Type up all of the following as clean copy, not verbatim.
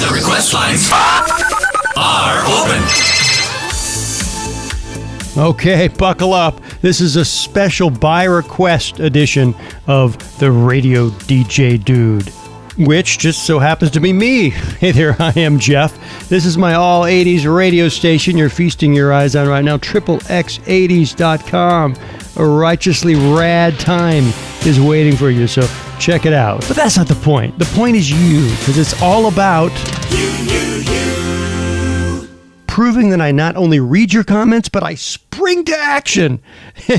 The request lines are open. Okay, buckle up. This is a special by request edition of the Radio DJ Dude, which just so happens to be me. Hey there, I am Jeff. This is my all 80s radio station you're feasting your eyes on right now, XXX80s.com. A righteously rad time is waiting for you, so check it out. But that's not the point. The point is you, because it's all about you. Proving that I not only read your comments, but I spring to action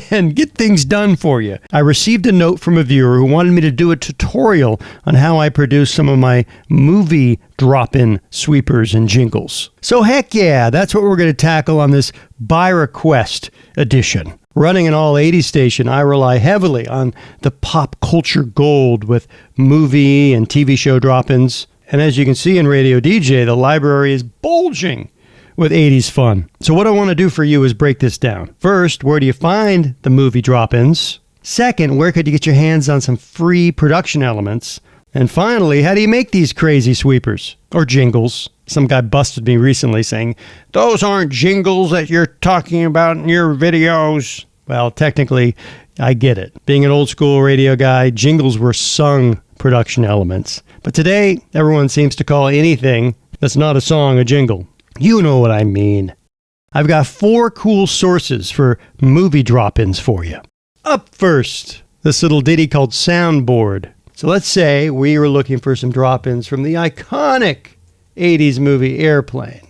and get things done for you. I received a note from a viewer who wanted me to do a tutorial on how I produce some of my movie drop-in sweepers and jingles. So heck yeah, that's what we're going to tackle on this by request edition. Running an all-80s station, I rely heavily on the pop culture gold with movie and TV show drop-ins. And as you can see in Radio DJ, the library is bulging with 80s fun. So what I want to do for you is break this down. First, where do you find the movie drop-ins? Second, where could you get your hands on some free production elements? And finally, how do you make these crazy sweepers or jingles? Some guy busted me recently saying, those aren't jingles that you're talking about in your videos. Well, technically, I get it. Being an old school radio guy, jingles were sung production elements. But today, everyone seems to call anything that's not a song a jingle. You know what I mean. I've got 4 cool sources for movie drop-ins for you. Up first, this little ditty called Soundboard. So let's say we were looking for some drop-ins from the iconic 80s movie Airplane.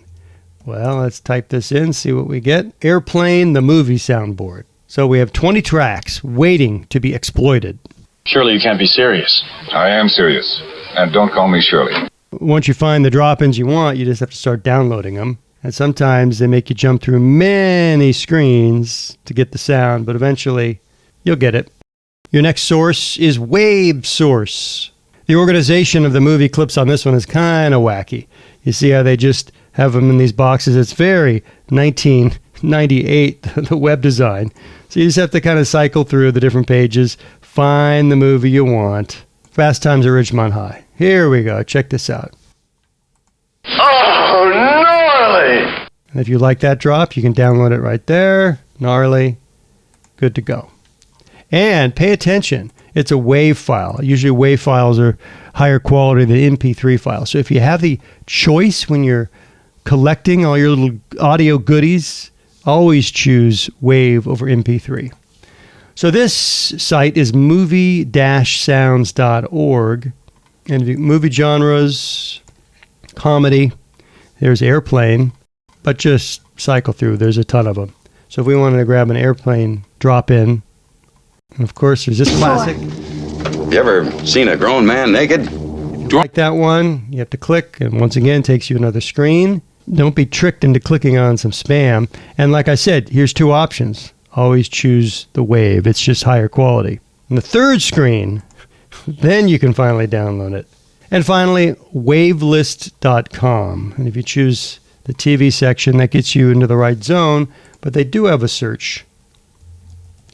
Well, let's type this in, see what we get. Airplane, the movie soundboard. So we have 20 tracks waiting to be exploited. Surely you can't be serious. I am serious. And don't call me Shirley. Once you find the drop-ins you want, you just have to start downloading them. And sometimes they make you jump through many screens to get the sound, but eventually you'll get it. Your next source is Wave Source. The organization of the movie clips on this one is kind of wacky. You see how they just have them in these boxes? It's very 1998, the web design. So you just have to kind of cycle through the different pages, find the movie you want. Fast Times at Ridgemont High. Here we go. Check this out. Oh, gnarly! And if you like that drop, you can download it right there. Gnarly. Good to go. And pay attention. It's a WAV file. Usually WAV files are higher quality than MP3 files. So if you have the choice when you're collecting all your little audio goodies, always choose WAV over MP3. So this site is movie-sounds.org. And movie genres, comedy, there's Airplane, but just cycle through. There's a ton of them. So if we wanted to grab an Airplane drop-in, and of course there's this classic. You ever seen a grown man naked? If you like that one, you have to click, and once again, it takes you another screen. Don't be tricked into clicking on some spam. And like I said, here's 2 options. Always choose the WAV. It's just higher quality. And the third screen, then you can finally download it. And finally, wavelist.com. And if you choose the TV section, that gets you into the right zone. But they do have a search.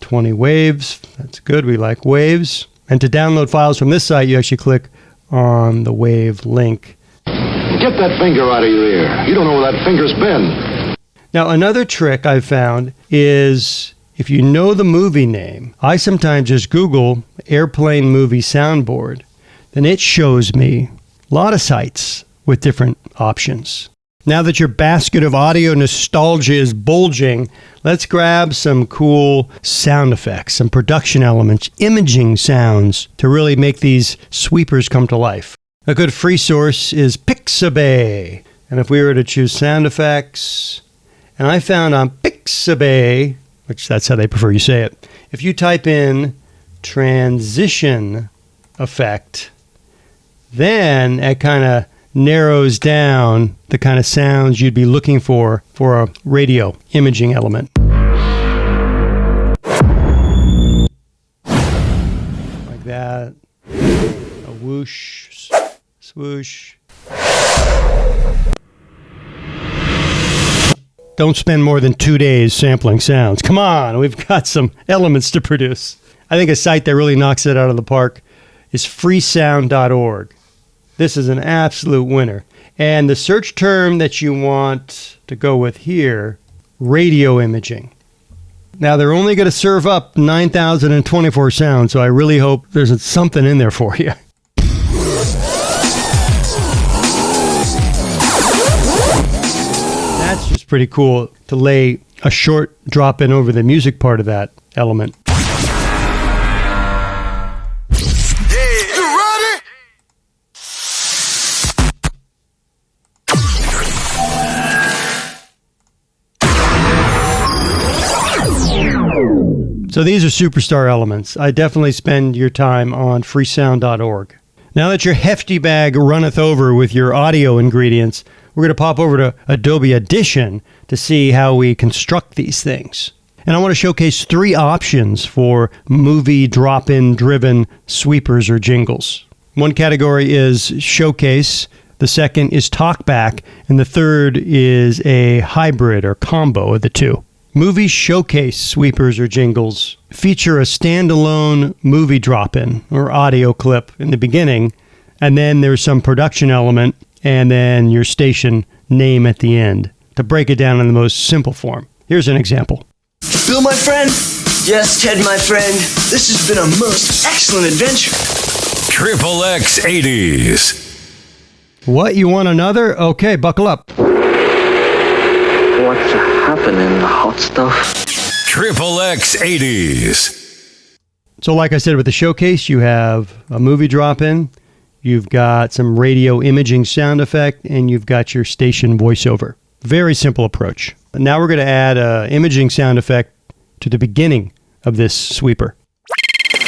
20 waves. That's good. We like waves. And to download files from this site, you actually click on the wave link. Get that finger out of your ear. You don't know where that finger's been. Now, another trick I've found is if you know the movie name, I sometimes just Google Airplane movie soundboard. Then it shows me a lot of sites with different options. Now that your basket of audio nostalgia is bulging, let's grab some cool sound effects, some production elements, imaging sounds to really make these sweepers come to life. A good free source is Pixabay. And if we were to choose sound effects, and I found on Pixabay, which that's how they prefer you say it, if you type in transition effect, then it kind of narrows down the kind of sounds you'd be looking for a radio imaging element. Like that. A whoosh, swoosh. Don't spend more than 2 days sampling sounds. Come on, we've got some elements to produce. I think a site that really knocks it out of the park is freesound.org. This is an absolute winner. And the search term that you want to go with here, radio imaging. Now, they're only going to serve up 9,024 sounds, so I really hope there's something in there for you. That's just pretty cool to lay a short drop in over the music part of that element. So these are superstar elements. I definitely spend your time on freesound.org. Now that your hefty bag runneth over with your audio ingredients, we're going to pop over to Adobe Audition to see how we construct these things. And I want to showcase 3 options for movie drop-in driven sweepers or jingles. One category is showcase, the second is talkback, and the third is a hybrid or combo of the two. Movie showcase sweepers or jingles feature a standalone movie drop-in or audio clip in the beginning, and then there's some production element, and then your station name at the end to break it down in the most simple form. Here's an example. Bill, my friend. Yes, Ted, my friend. This has been a most excellent adventure. Triple X 80s. What, you want another? Okay, buckle up. What's happening, hot stuff? Triple X 80s. So like I said, with the showcase, you have a movie drop-in, you've got some radio imaging sound effect, and you've got your station voiceover. Very simple approach. Now we're going to add an imaging sound effect to the beginning of this sweeper.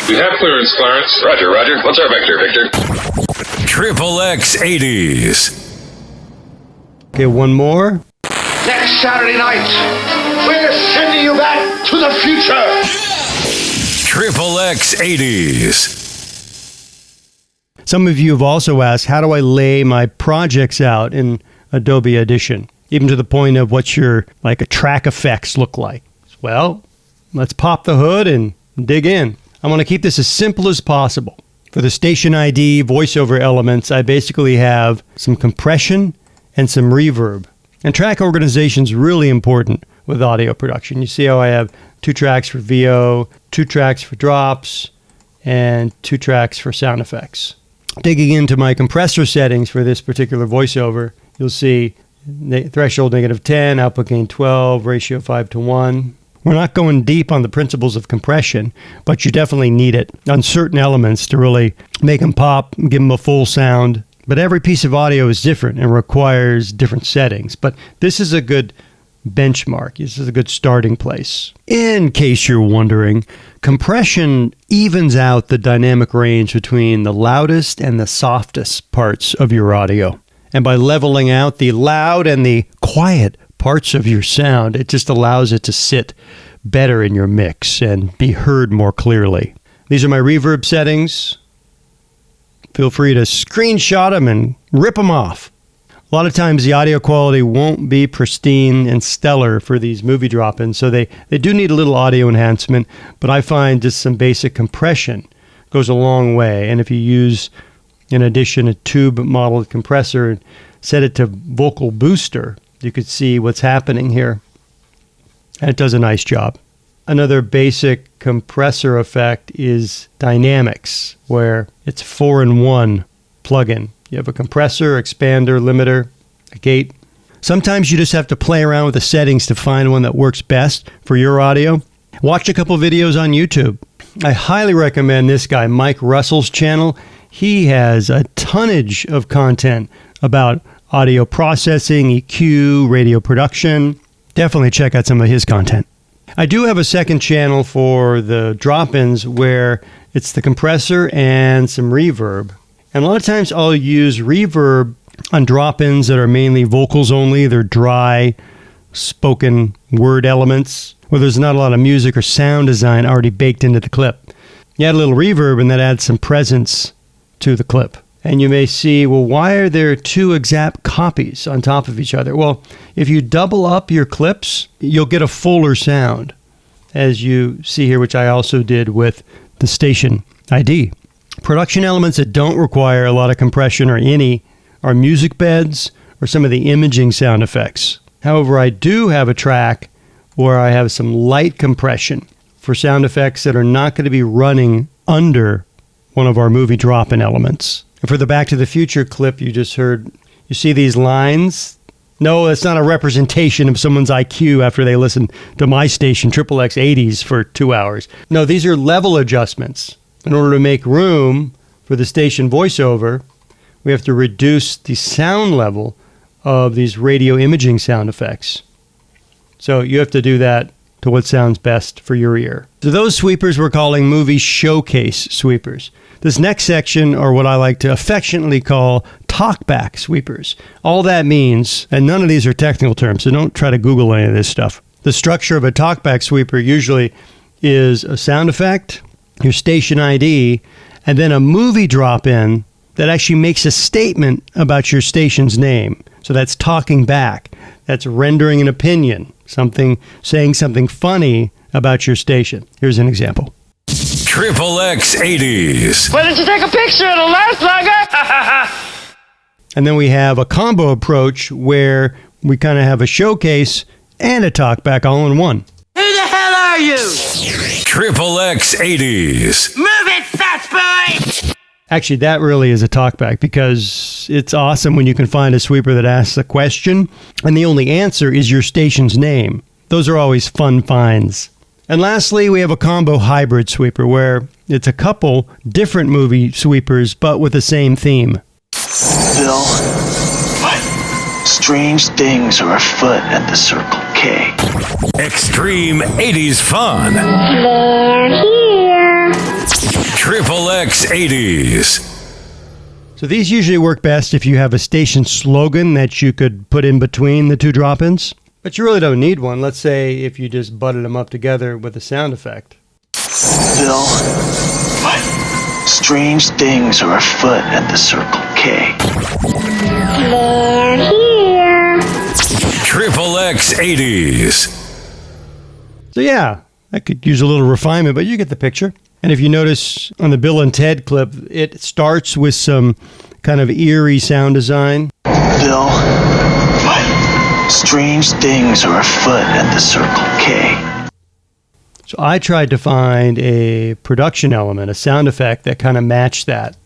We have clearance, Clarence. Roger, Roger. What's our vector, Victor? Triple X 80s. Okay, one more. Next Saturday night, we're sending you back to the future. Triple X 80s. Some of you have also asked, how do I lay my projects out in Adobe Audition? Even to the point of what's your track effects look like. Well, let's pop the hood and dig in. I want to keep this as simple as possible. For the station ID voiceover elements, I basically have some compression and some reverb. And track organization is really important with audio production. You see how I have 2 tracks for VO, 2 tracks for drops, and 2 tracks for sound effects. Digging into my compressor settings for this particular voiceover, you'll see threshold -10, output gain 12, ratio 5:1. We're not going deep on the principles of compression, but you definitely need it on certain elements to really make them pop, give them a full sound. But every piece of audio is different and requires different settings. But this is a good benchmark. This is a good starting place. In case you're wondering, compression evens out the dynamic range between the loudest and the softest parts of your audio. And by leveling out the loud and the quiet parts of your sound, it just allows it to sit better in your mix and be heard more clearly. These are my reverb settings. Feel free to screenshot them and rip them off. A lot of times the audio quality won't be pristine and stellar for these movie drop-ins, so they do need a little audio enhancement, but I find just some basic compression goes a long way. And if you use, in addition, a tube modeled compressor and set it to vocal booster, you could see what's happening here. And it does a nice job. Another basic compressor effect is dynamics, where it's 4-in-1 plugin. You have a compressor, expander, limiter, a gate. Sometimes you just have to play around with the settings to find one that works best for your audio. Watch a couple videos on YouTube. I highly recommend this guy, Mike Russell's channel. He has a tonnage of content about audio processing, EQ, radio production. Definitely check out some of his content. I do have a second channel for the drop-ins where it's the compressor and some reverb. And a lot of times I'll use reverb on drop-ins that are mainly vocals only. They're dry, spoken word elements, where there's not a lot of music or sound design already baked into the clip. You add a little reverb and that adds some presence to the clip. And you may see, well, why are there 2 exact copies on top of each other? Well, if you double up your clips, you'll get a fuller sound, as you see here, which I also did with the station ID. Production elements that don't require a lot of compression or any are music beds or some of the imaging sound effects. However, I do have a track where I have some light compression for sound effects that are not going to be running under one of our movie drop-in elements. And for the Back to the Future clip you just heard, you see these lines? No, that's not a representation of someone's IQ after they listen to my station, XXX 80s, for 2 hours. No, these are level adjustments. In order to make room for the station voiceover, we have to reduce the sound level of these radio imaging sound effects. So you have to do that to what sounds best for your ear. So those sweepers we're calling movie showcase sweepers. This next section are what I like to affectionately call talkback sweepers. All that means, and none of these are technical terms, so don't try to Google any of this stuff. The structure of a talkback sweeper usually is a sound effect, your station ID, and then a movie drop-in that actually makes a statement about your station's name. So that's talking back. That's rendering an opinion, saying something funny about your station. Here's an example. XXX 80s. Why didn't you take a picture? It'll last longer. And then we have a combo approach where we kind of have a showcase and a talkback all in one. Who the hell are you? XXX 80s. Move it, fat boy! Actually, that really is a talkback because it's awesome when you can find a sweeper that asks a question and the only answer is your station's name. Those are always fun finds. And lastly, we have a combo hybrid sweeper where it's a couple different movie sweepers but with the same theme. Bill, what? Strange things are afoot at the Circle K. Extreme 80s fun. They're here. XXX 80s. So these usually work best if you have a station slogan that you could put in between the two drop-ins. But you really don't need one. Let's say if you just butted them up together with a sound effect. Bill, what? Strange things are afoot at the Circle K. They're here. XXX 80s. So yeah, I could use a little refinement, but you get the picture. And if you notice on the Bill and Ted clip, it starts with some kind of eerie sound design. Bill, what? Strange things are afoot at the Circle K. So I tried to find a production element, a sound effect that kind of matched that.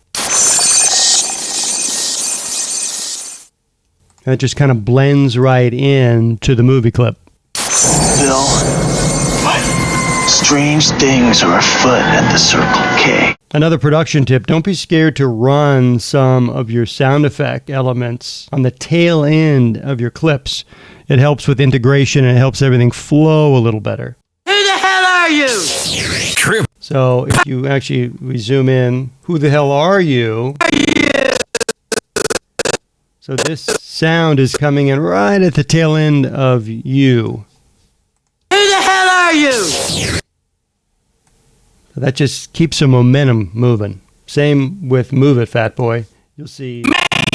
And it just kind of blends right in to the movie clip. Bill, what? Strange things are afoot at the Circle K. Another production tip, don't be scared to run some of your sound effect elements on the tail end of your clips. It helps with integration and it helps everything flow a little better. Who the hell are you? So if we zoom in, who the hell are you? So this sound is coming in right at the tail end of you. Who the hell are you? So that just keeps the momentum moving. Same with Move It, Fat Boy. You'll see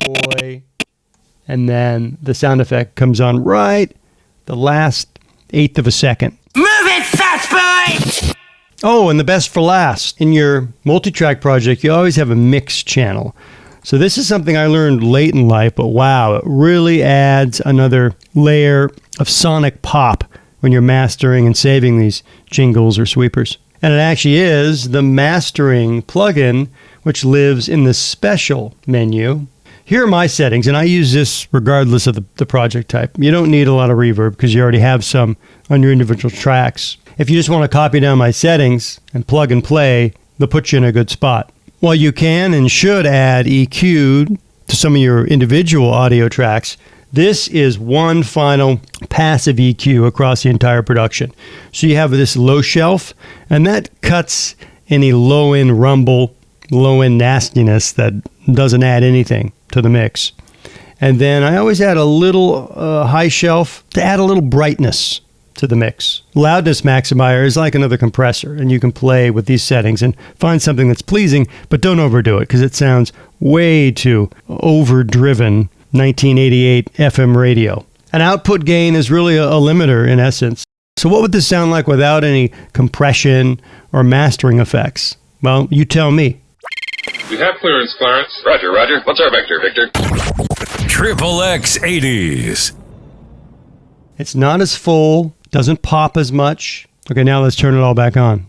boy, and then the sound effect comes on right the last eighth of a second. Move it, fat boy! Oh, and the best for last. In your multi-track project, you always have a mix channel. So this is something I learned late in life, but wow, it really adds another layer of sonic pop when you're mastering and saving these jingles or sweepers. And it actually is the mastering plugin, which lives in the special menu. Here are my settings, and I use this regardless of the project type. You don't need a lot of reverb because you already have some on your individual tracks. If you just want to copy down my settings and plug and play, they'll put you in a good spot. While you can and should add EQ to some of your individual audio tracks, this is one final passive EQ across the entire production. So you have this low shelf, and that cuts any low-end rumble, low-end nastiness that doesn't add anything to the mix. And then I always add a little high shelf to add a little brightness to the mix. Loudness maximizer is like another compressor, and you can play with these settings and find something that's pleasing, but don't overdo it because it sounds way too overdriven 1988 FM radio. An output gain is really a limiter in essence. So what would this sound like without any compression or mastering effects? Well, you tell me. We have clearance, Clarence. Roger, roger. What's our vector, Victor? Triple X 80s. It's not as full, doesn't pop as much. Okay, now let's turn it all back on.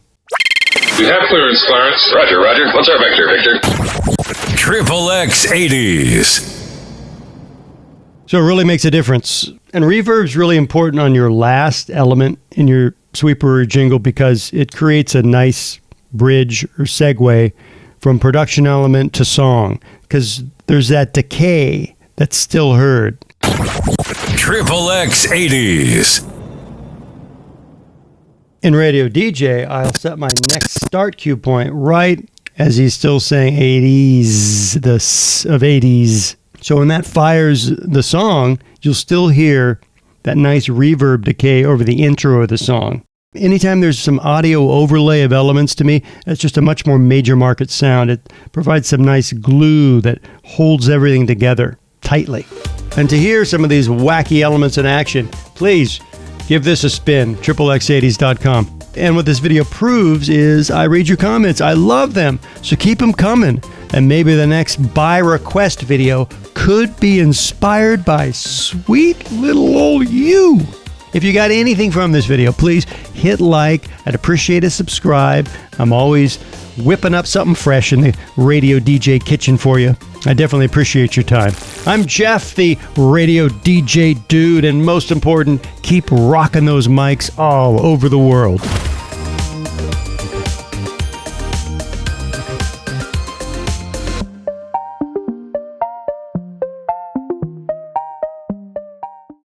We have clearance, Clarence. Roger, roger. What's our vector, Victor? Triple X 80s. So it really makes a difference. And reverb's really important on your last element in your sweeper or jingle because it creates a nice bridge or segue from production element to song because there's that decay that's still heard. Triple X 80s. In Radio DJ, I'll set my next start cue point right as he's still saying 80s, the S of 80s. So when that fires the song, you'll still hear that nice reverb decay over the intro of the song. Anytime there's some audio overlay of elements to me, that's just a much more major market sound. It provides some nice glue that holds everything together tightly. And to hear some of these wacky elements in action, please give this a spin, xxx80s.com. And what this video proves is I read your comments. I love them. So keep them coming. And maybe the next by request video could be inspired by sweet little old you. If you got anything from this video, please hit like. I'd appreciate a subscribe. I'm always whipping up something fresh in the Radio DJ kitchen for you. I definitely appreciate your time. I'm Jeff, the Radio DJ Dude, and most important, keep rocking those mics all over the world.